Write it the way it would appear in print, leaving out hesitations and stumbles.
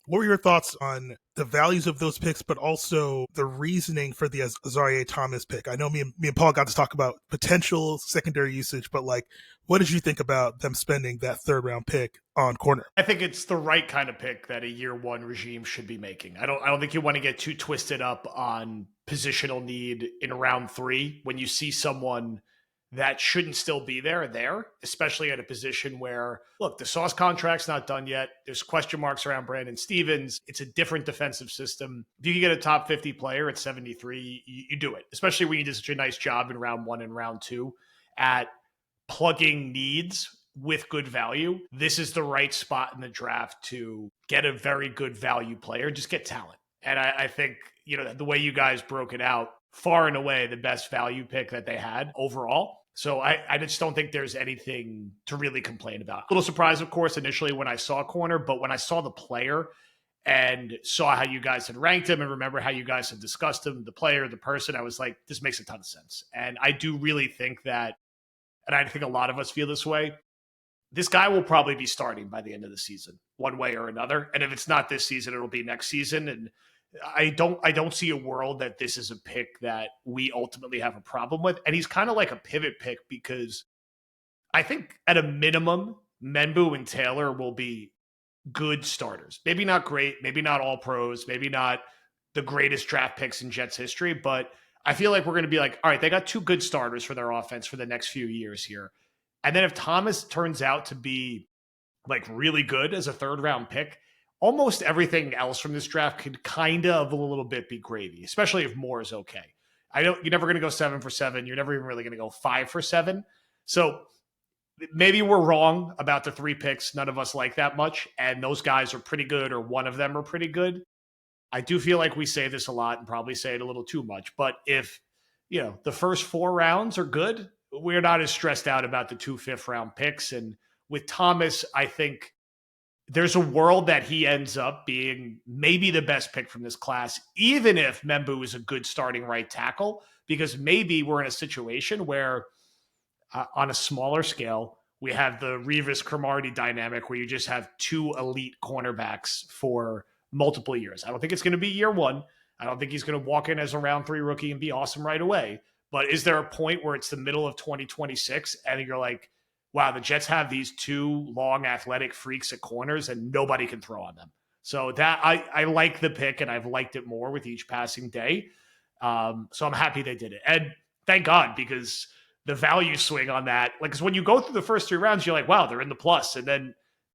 What were your thoughts on the values of those picks, but also the reasoning for the Azaria Thomas pick? I know me and Paul got to talk about potential secondary usage, but like, what did you think about them spending that third round pick on corner? I think it's the right kind of pick that a year one regime should be making. I don't think you want to get too twisted up on positional need in round 3 when you see someone that shouldn't still be there, especially at a position where, look, the Sauce contract's not done yet. There's question marks around Brandon Stevens. It's a different defensive system. If you can get a top 50 player at 73, you do it, especially when you did such a nice job in round 1 and round 2 at plugging needs with good value. This is the right spot in the draft to get a very good value player, just get talent. And I think, the way you guys broke it out, far and away the best value pick that they had overall. So I just don't think there's anything to really complain about. A little surprised, of course, initially when I saw corner, but when I saw the player and saw how you guys had ranked him and remember how you guys had discussed him, the player, the person, I was like, this makes a ton of sense. And I do really think that, and I think a lot of us feel this way, this guy will probably be starting by the end of the season, one way or another. And if it's not this season, it'll be next season. And I don't see a world that this is a pick that we ultimately have a problem with. And he's kind of like a pivot pick because I think at a minimum, Menbu and Taylor will be good starters. Maybe not great, maybe not all pros, maybe not the greatest draft picks in Jets history, but I feel like we're going to be like, all right, they got 2 good starters for their offense for the next few years here. And then if Thomas turns out to be like really good as a third round pick, almost everything else from this draft could kind of a little bit be gravy, especially if Moore is okay. You're never going to go 7 for 7. You're never even really going to go 5 for 7. So maybe we're wrong about the 3 picks. None of us like that much. And those guys are pretty good, or one of them are pretty good. I do feel like we say this a lot and probably say it a little too much. But if, the first 4 rounds are good, we're not as stressed out about the 2 5th-round picks. And with Thomas, I think there's a world that he ends up being maybe the best pick from this class, even if Menbu is a good starting right tackle, because maybe we're in a situation where on a smaller scale, we have the Revis-Cromartie dynamic where you just have 2 elite cornerbacks for multiple years. I don't think it's going to be year 1. I don't think he's going to walk in as a round 3 rookie and be awesome right away. But is there a point where it's the middle of 2026 and you're like, wow, the Jets have these 2 long athletic freaks at corners and nobody can throw on them. So that I like the pick and I've liked it more with each passing day. So I'm happy they did it. And thank God, because the value swing on that, like, because when you go through the first 3 rounds, you're like, wow, they're in the plus. And then